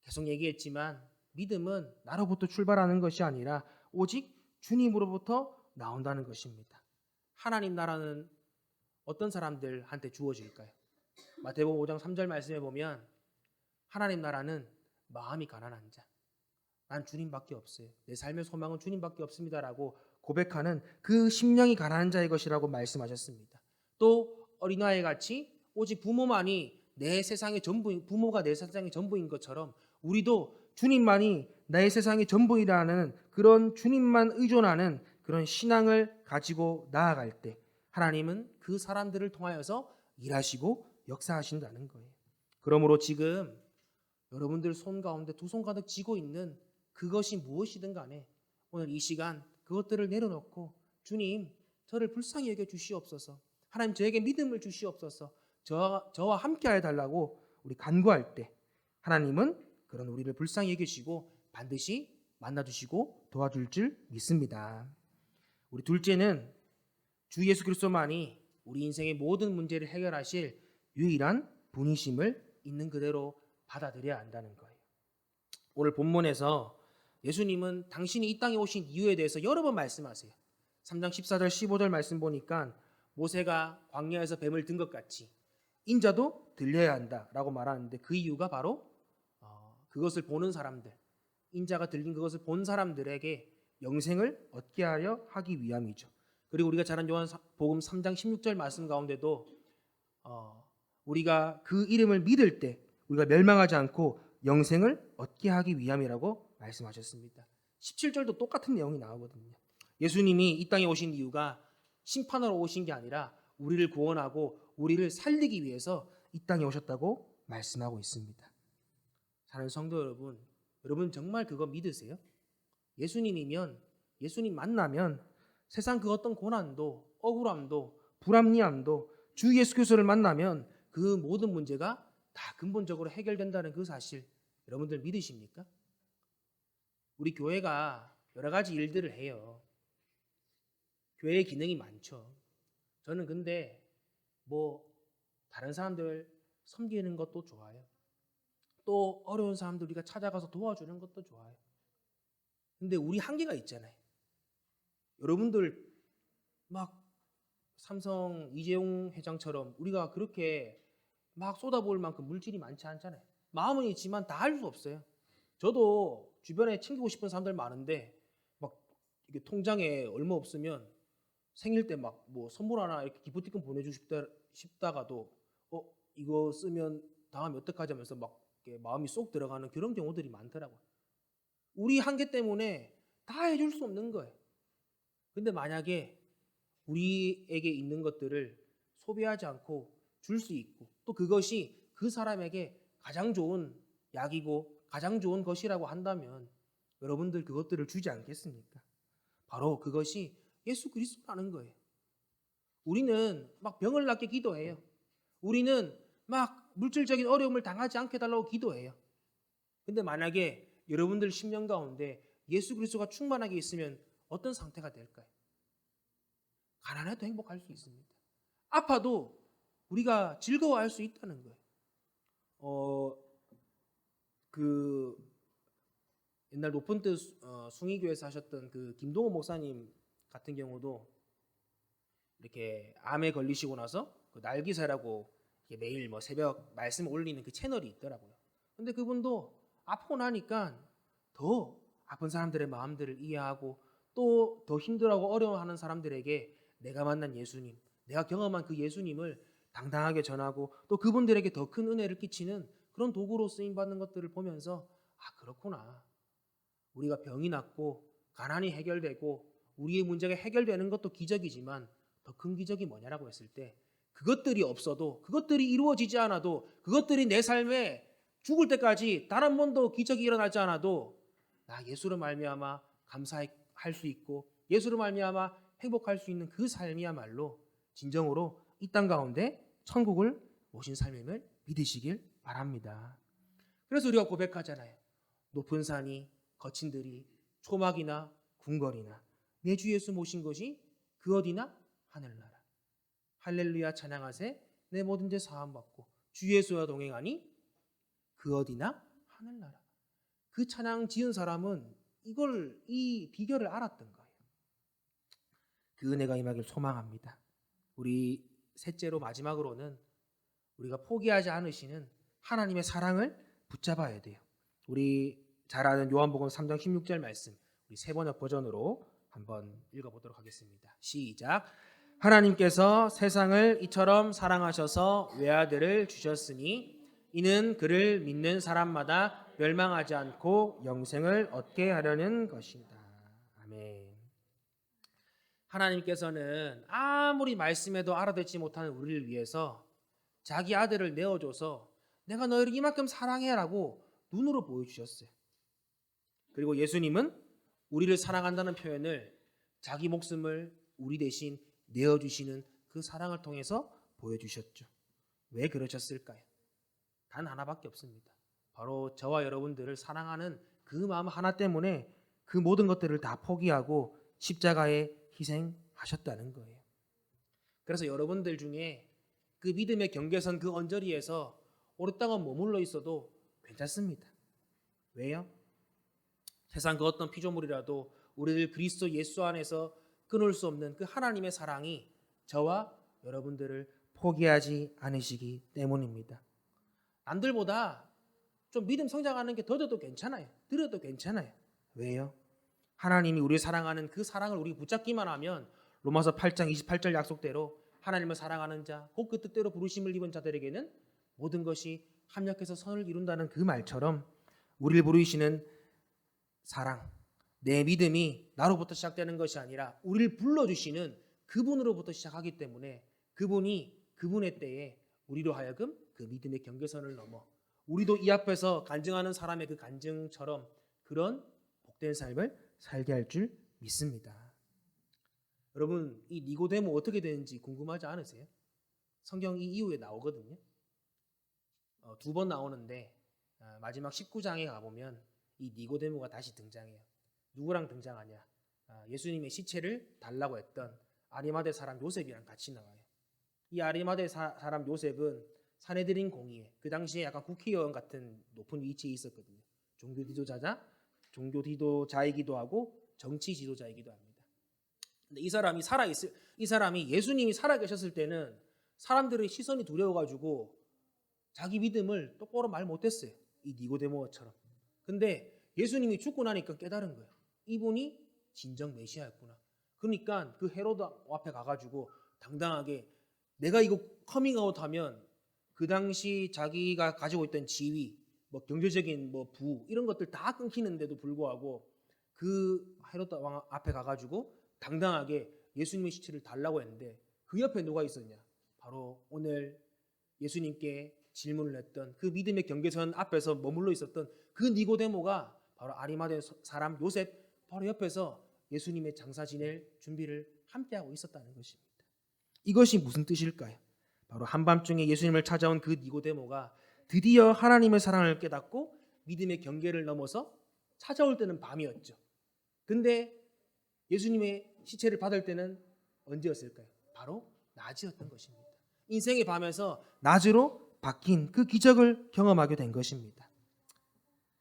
계속 얘기했지만 믿음은 나로부터 출발하는 것이 아니라 오직 주님으로부터 나온다는 것입니다. 하나님 나라는 어떤 사람들한테 주어질까요? 마태복음 5장 3절 말씀에 보면 하나님 나라는 마음이 가난한 자, 난 주님밖에 없어요. 내 삶의 소망은 주님밖에 없습니다라고 고백하는 그 심령이 가난한 자의 것이라고 말씀하셨습니다. 또 어린아이 같이 오직 부모만이 내 세상의 전부인, 부모가 내 세상의 전부인 것처럼 우리도 주님만이 나의 세상의 전부이라는 그런 주님만 의존하는 그런 신앙을 가지고 나아갈 때 하나님은 그 사람들을 통하여서 일하시고 역사하신다는 거예요. 그러므로 지금 여러분들 손 가운데 두 손 가득 쥐고 있는 그것이 무엇이든 간에 오늘 이 시간 그것들을 내려놓고 주님 저를 불쌍히 여겨 주시옵소서. 하나님 저에게 믿음을 주시옵소서. 저와 함께 해달라고 우리 간구할 때 하나님은 그런 우리를 불쌍히 여기시고 반드시 만나주시고 도와줄 줄 믿습니다. 우리 둘째는 주 예수 그리스도만이 우리 인생의 모든 문제를 해결하실 유일한 분이심을 있는 그대로 받아들여야 한다는 거예요. 오늘 본문에서 예수님은 당신이 이 땅에 오신 이유에 대해서 여러 번 말씀하세요. 3장 14절 15절 말씀 보니까 모세가 광야에서 뱀을 든 것 같이 인자도 들려야 한다라고 말하는데 그 이유가 바로 그것을 보는 사람들, 인자가 들린 그것을 본 사람들에게 영생을 얻게 하려 하기 위함이죠. 그리고 우리가 잘 아는 요한복음 3장 16절 말씀 가운데도 우리가 그 이름을 믿을 때 우리가 멸망하지 않고 영생을 얻게 하기 위함이라고 말씀하셨습니다. 17절도 똑같은 내용이 나오거든요. 예수님이 이 땅에 오신 이유가 심판하러 오신 게 아니라 우리를 구원하고 우리를 살리기 위해서 이 땅에 오셨다고 말씀하고 있습니다. 사랑하는 성도 여러분, 여러분 정말 그거 믿으세요? 예수님이면, 예수님 만나면 세상 그 어떤 고난도, 억울함도, 불합리함도 주 예수 그리스도를 만나면 그 모든 문제가 다 근본적으로 해결된다는 그 사실 여러분들 믿으십니까? 우리 교회가 여러 가지 일들을 해요. 교회의 기능이 많죠. 저는 근데 다른 사람들 섬기는 것도 좋아요. 또 어려운 사람들 우리가 찾아가서 도와주는 것도 좋아요. 근데 우리 한계가 있잖아요. 여러분들 막 삼성 이재용 회장처럼 우리가 그렇게 막 쏟아부을 만큼 물질이 많지 않잖아요. 마음은 있지만 다 할 수 없어요. 저도 주변에 챙기고 싶은 사람들 많은데 막 이게 통장에 얼마 없으면 생일 때 막 선물 하나 이렇게 기프티콘 보내주고 싶다가도 이거 쓰면 다음에 어떡하지 하면서 막 마음이 쏙 들어가는 그런 경우들이 많더라고요. 우리 한계 때문에 다 해줄 수 없는 거예요. 근데 만약에 우리에게 있는 것들을 소비하지 않고 줄 수 있고 또 그것이 그 사람에게 가장 좋은 약이고 가장 좋은 것이라고 한다면 여러분들 그것들을 주지 않겠습니까? 바로 그것이 예수 그리스도라는 거예요. 우리는 막 병을 낫게 기도해요. 우리는 막 물질적인 어려움을 당하지 않게 해달라고 기도해요. 근데 만약에 여러분들 심령 가운데 예수 그리스도가 충만하게 있으면 어떤 상태가 될까요? 가난해도 행복할 수 있습니다. 아파도 우리가 즐거워할 수 있다는 거예요. 옛날 높은 뜻 숭의교회에서 하셨던 그 김동호 목사님 같은 경우도 이렇게 암에 걸리시고 나서 그 날기사라고 매일 새벽 말씀 올리는 그 채널이 있더라고요. 근데 그분도 아프고 나니까 더 아픈 사람들의 마음들을 이해하고 또 더 힘들어하고 어려워하는 사람들에게 내가 만난 예수님, 내가 경험한 그 예수님을 당당하게 전하고 또 그분들에게 더 큰 은혜를 끼치는 그런 도구로 쓰임받는 것들을 보면서 그렇구나. 우리가 병이 낫고 가난이 해결되고 우리의 문제가 해결되는 것도 기적이지만 더 큰 기적이 뭐냐라고 했을 때 그것들이 없어도 그것들이 이루어지지 않아도 그것들이 내 삶에 죽을 때까지 단 한 번도 기적이 일어나지 않아도 나 예수로 말미암아 감사할 수 있고 예수로 말미암아 행복할 수 있는 그 삶이야말로 진정으로 이 땅 가운데 천국을 모신 삶임을 믿으시길 바랍니다. 그래서 우리가 고백하잖아요. 높은 산이 거친 들이 초막이나 궁궐이나 내 주 예수 모신 것이 그 어디나 하늘나라. 할렐루야 찬양하세 내 모든 죄 사함 받고 주 예수와 동행하니 그 어디나 하늘나라. 그 찬양 지은 사람은 이 비결을 알았던 거예요. 그 은혜가 임하길 소망합니다. 우리 셋째로 마지막으로는 우리가 포기하지 않으시는 하나님의 사랑을 붙잡아야 돼요. 우리 잘 아는 요한복음 3장 16절 말씀 우리 세번역 버전으로 한번 읽어보도록 하겠습니다. 시작. 하나님께서 세상을 이처럼 사랑하셔서 외아들을 주셨으니 이는 그를 믿는 사람마다 멸망하지 않고 영생을 얻게 하려는 것이다. 아멘. 하나님께서는 아무리 말씀해도 알아듣지 못하는 우리를 위해서 자기 아들을 내어줘서 내가 너희를 이만큼 사랑해라고 눈으로 보여주셨어요. 그리고 예수님은 우리를 사랑한다는 표현을 자기 목숨을 우리 대신 내어주시는 그 사랑을 통해서 보여주셨죠. 왜 그러셨을까요? 단 하나밖에 없습니다. 바로 저와 여러분들을 사랑하는 그 마음 하나 때문에 그 모든 것들을 다 포기하고 십자가에 희생하셨다는 거예요. 그래서 여러분들 중에 그 믿음의 경계선 그 언저리에서 오랫동안 머물러 있어도 괜찮습니다. 왜요? 세상 그 어떤 피조물이라도 우리를 그리스도 예수 안에서 끊을 수 없는 그 하나님의 사랑이 저와 여러분들을 포기하지 않으시기 때문입니다. 남들보다 좀 믿음 성장하는 게 더뎌도 괜찮아요. 들어도 괜찮아요. 왜요? 하나님이 우리를 사랑하는 그 사랑을 우리 붙잡기만 하면 로마서 8장 28절 약속대로 하나님을 사랑하는 자, 곧 그 뜻대로 부르심을 입은 자들에게는 모든 것이 합력해서 선을 이룬다는 그 말처럼 우리를 부르시는 사랑, 내 믿음이 나로부터 시작되는 것이 아니라 우리를 불러주시는 그분으로부터 시작하기 때문에 그분의 때에 우리로 하여금 그 믿음의 경계선을 넘어 우리도 이 앞에서 간증하는 사람의 그 간증처럼 그런 복된 삶을 살게 할 줄 믿습니다. 여러분, 이 니고데모 어떻게 되는지 궁금하지 않으세요? 성경 이 이후에 나오거든요. 2번 나오는데 마지막 19장에 가보면 이 니고데모가 다시 등장해요. 누구랑 등장하냐? 예수님의 시체를 달라고 했던 아리마대 사람 요셉이랑 같이 나와요. 이 아리마대 사람 요셉은 산헤드린 공의회, 그 당시에 약간 국회의원 같은 높은 위치에 있었거든요. 종교 지도자이기도 하고 정치 지도자이기도 합니다. 근데 이 사람이 예수님이 살아 계셨을 때는 사람들의 시선이 두려워가지고 자기 믿음을 똑바로 말 못했어요. 이 니고데모처럼. 근데 예수님이 죽고 나니까 깨달은 거예요. 이분이 진정 메시아였구나. 그러니까 그 헤로드 앞에 가가지고 당당하게 내가 이거 커밍아웃하면 그 당시 자기가 가지고 있던 지위, 뭐 경제적인 뭐 부 이런 것들 다 끊기는데도 불구하고 그 헤로드 왕 앞에 가가지고 당당하게 예수님의 시체를 달라고 했는데 그 옆에 누가 있었냐? 바로 오늘 예수님께 질문을 했던 그 믿음의 경계선 앞에서 머물러 있었던 그 니고데모가 바로 아리마대 사람 요셉 바로 옆에서 예수님의 장사 지낼 준비를 함께하고 있었다는 것입니다. 이것이 무슨 뜻일까요? 바로 한밤중에 예수님을 찾아온 그 니고데모가 드디어 하나님의 사랑을 깨닫고 믿음의 경계를 넘어서 찾아올 때는 밤이었죠. 근데 예수님의 시체를 받을 때는 언제였을까요? 바로 낮이었던 것입니다. 인생의 밤에서 낮으로 바뀐 그 기적을 경험하게 된 것입니다.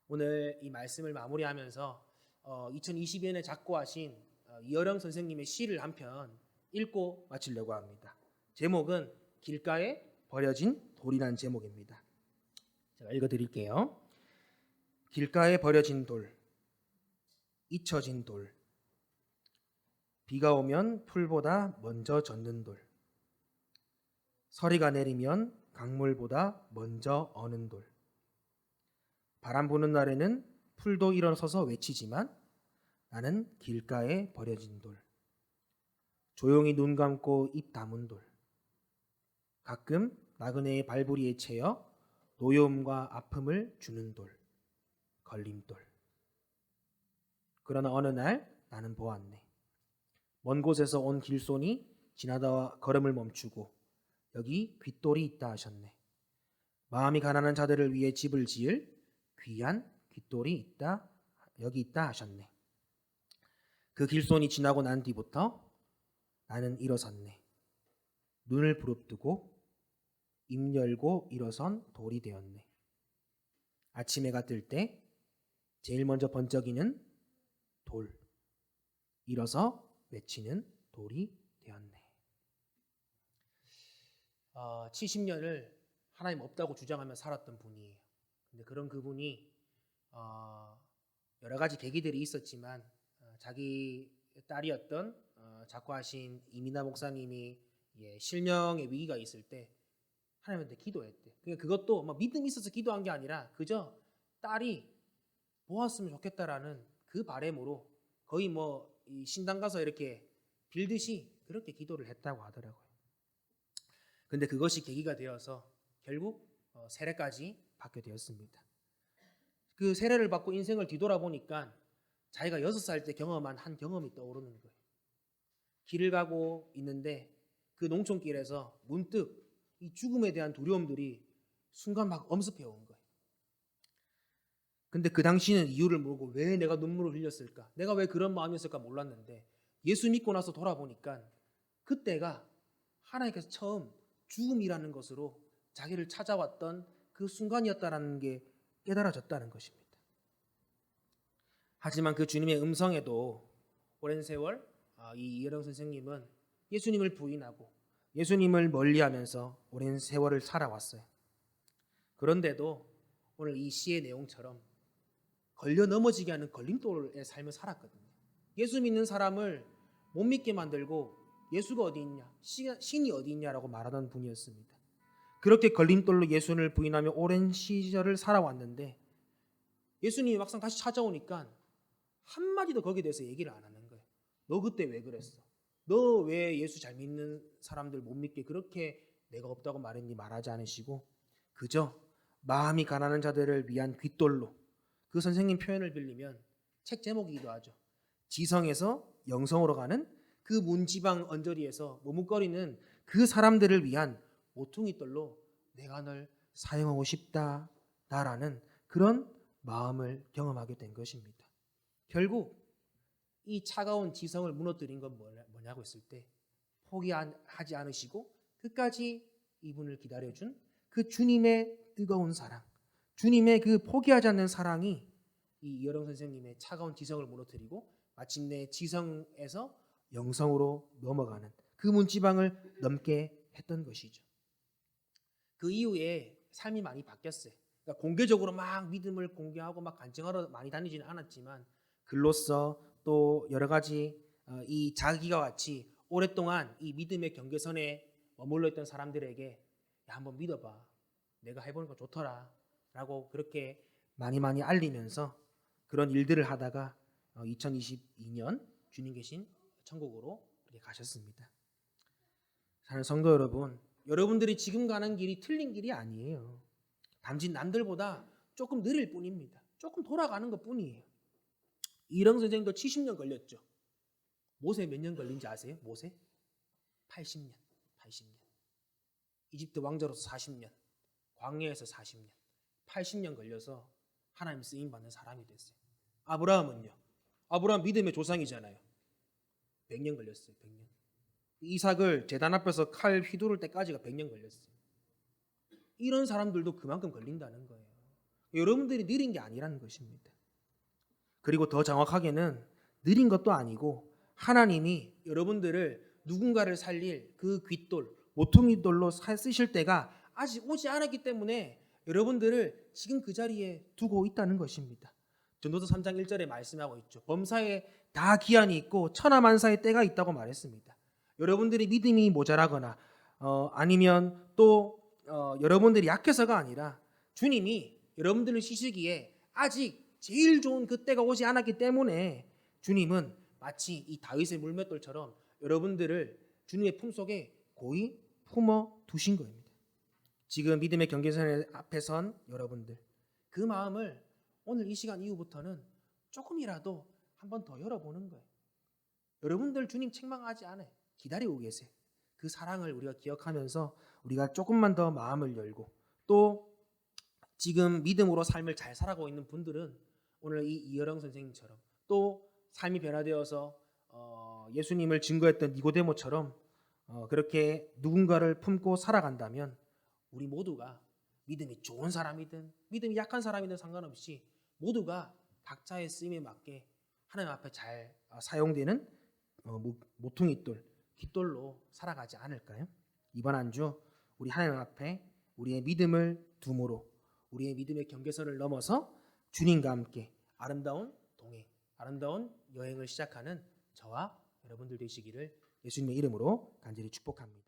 오늘 이 말씀을 마무리하면서 2022년에 작고하신 이어령 선생님의 시를 한 편 읽고 마치려고 합니다. 제목은 길가에 버려진 돌이라는 제목입니다. 제가 읽어드릴게요. 길가에 버려진 돌, 잊혀진 돌, 비가 오면 풀보다 먼저 젖는 돌, 서리가 내리면 강물보다 먼저 어는 돌, 바람 부는 날에는 풀도 일어서서 외치지만 나는 길가에 버려진 돌, 조용히 눈 감고 입 다문 돌, 가끔 나그네의 발부리에 채여 노여움과 아픔을 주는 돌, 걸림돌. 그러나 어느 날 나는 보았네. 먼 곳에서 온 길손이 지나다 걸음을 멈추고 여기 귓돌이 있다 하셨네. 마음이 가난한 자들을 위해 집을 지을 귀한 귓돌이 있다, 여기 있다 하셨네. 그 길손이 지나고 난 뒤부터 나는 일어섰네. 눈을 부릅뜨고 입 열고 일어선 돌이 되었네. 아침 해가 뜰 때 제일 먼저 번쩍이는 돌, 일어서 외치는 돌이 되었네. 70년을 하나님 없다고 주장하며 살았던 분이에요. 근데 그런 그분이 여러 가지 계기들이 있었지만 자기 딸이었던 작고하신 이민아 목사님이 실명의 위기가 있을 때 하나님한테 기도했대. 그것도 뭐 믿음이 있어서 기도한 게 아니라 그저 딸이 모았으면 좋겠다라는 그 바람으로 거의 뭐 신당 가서 이렇게 빌듯이 그렇게 기도를 했다고 하더라고요. 근데 그것이 계기가 되어서 결국 세례까지 받게 되었습니다. 그 세례를 받고 인생을 뒤돌아보니까 자기가 6살 때 경험한 한 경험이 떠오르는 거예요. 길을 가고 있는데 그 농촌길에서 문득 이 죽음에 대한 두려움들이 순간 막 엄습해 온 거예요. 근데 그 당시는 이유를 모르고 왜 내가 눈물을 흘렸을까? 내가 왜 그런 마음이었을까 몰랐는데 예수 믿고 나서 돌아보니까 그때가 하나님께서 처음 죽음이라는 것으로 자기를 찾아왔던 그 순간이었다라는 게 깨달아졌다는 것입니다. 하지만 그 주님의 음성에도 오랜 세월 이 이어령 선생님은 예수님을 부인하고 예수님을 멀리하면서 오랜 세월을 살아왔어요. 그런데도 오늘 이 시의 내용처럼 걸려 넘어지게 하는 걸림돌의 삶을 살았거든요. 예수 믿는 사람을 못 믿게 만들고 예수가 어디 있냐, 신이 어디 있냐라고 말하던 분이었습니다. 그렇게 걸림돌로 예수를 부인하며 오랜 시절을 살아왔는데 예수님이 막상 다시 찾아오니까 한마디도 거기에 대해서 얘기를 안 하는 거예요. 너 그때 왜 그랬어? 너 왜 예수 잘 믿는 사람들 못 믿게 그렇게 내가 없다고 말했니? 말하지 않으시고 그저 마음이 가난한 자들을 위한 귓돌로, 그 선생님 표현을 빌리면 책 제목이기도 하죠. 지성에서 영성으로 가는 그 문지방 언저리에서 머뭇거리는 그 사람들을 위한 모퉁이돌로 내가 널 사용하고 싶다라는 그런 마음을 경험하게 된 것입니다. 결국 이 차가운 지성을 무너뜨린 건 뭐냐고 했을 때 포기하지 않으시고 끝까지 이분을 기다려준 그 주님의 뜨거운 사랑, 주님의 그 포기하지 않는 사랑이 이 이어령 선생님의 차가운 지성을 무너뜨리고 마침내 지성에서 영성으로 넘어가는 그 문지방을 넘게 했던 것이죠. 그 이후에 삶이 많이 바뀌었어요. 그러니까 공개적으로 막 믿음을 공개하고 막 간증하러 많이 다니지는 않았지만 글로써 또 여러 가지 이 자기와 같이 오랫동안 이 믿음의 경계선에 머물러 있던 사람들에게 야, 한번 믿어봐. 내가 해보니까 좋더라. 라고 그렇게 많이 알리면서 그런 일들을 하다가 2022년 주님 계신 천국으로 이렇게 가셨습니다. 사랑하는 성도 여러분, 여러분들이 지금 가는 길이 틀린 길이 아니에요. 단지 남들보다 조금 느릴 뿐입니다. 조금 돌아가는 것 뿐이에요. 이령 선생님도 70년 걸렸죠. 모세 몇 년 걸린지 아세요? 모세? 80년. 이집트 왕자로서 40년, 광야에서 40년, 80년 걸려서 하나님 쓰임 받는 사람이 됐어요. 아브라함은요? 아브라함 믿음의 조상이잖아요. 100년 걸렸어요. 100년. 이삭을 제단 앞에서 칼 휘두를 때까지가 100년 걸렸어요. 이런 사람들도 그만큼 걸린다는 거예요. 여러분들이 느린 게 아니라는 것입니다. 그리고 더 정확하게는 느린 것도 아니고 하나님이 여러분들을 누군가를 살릴 그 귓돌, 모퉁이돌로 쓰실 때가 아직 오지 않았기 때문에 여러분들을 지금 그 자리에 두고 있다는 것입니다. 전도서 3장 1절에 말씀하고 있죠. 범사에 다 기한이 있고 천하만사의 때가 있다고 말했습니다. 여러분들이 믿음이 모자라거나 아니면 또 여러분들이 약해서가 아니라 주님이 여러분들을 시시기에 아직 제일 좋은 그 때가 오지 않았기 때문에 주님은 마치 이 다윗의 물맷돌처럼 여러분들을 주님의 품속에 고이 품어 두신 겁니다. 지금 믿음의 경계선 앞에 선 여러분들, 그 마음을 오늘 이 시간 이후부터는 조금이라도 한번 더 열어보는 거예요. 여러분들 주님 책망하지 않아요. 기다리고 계세요. 그 사랑을 우리가 기억하면서 우리가 조금만 더 마음을 열고 또 지금 믿음으로 삶을 잘 살아가고 있는 분들은 오늘 이 이어령 선생님처럼 또 삶이 변화되어서 예수님을 증거했던 니고데모처럼 그렇게 누군가를 품고 살아간다면 우리 모두가 믿음이 좋은 사람이든 믿음이 약한 사람이든 상관없이 모두가 각자의 쓰임에 맞게 하나님 앞에 잘 사용되는 모퉁이돌, 깃돌로 살아가지 않을까요? 이번 한 주 우리 하나님 앞에 우리의 믿음을 둠으로 우리의 믿음의 경계선을 넘어서 주님과 함께 아름다운 동행, 아름다운 여행을 시작하는 저와 여러분들 되시기를 예수님의 이름으로 간절히 축복합니다.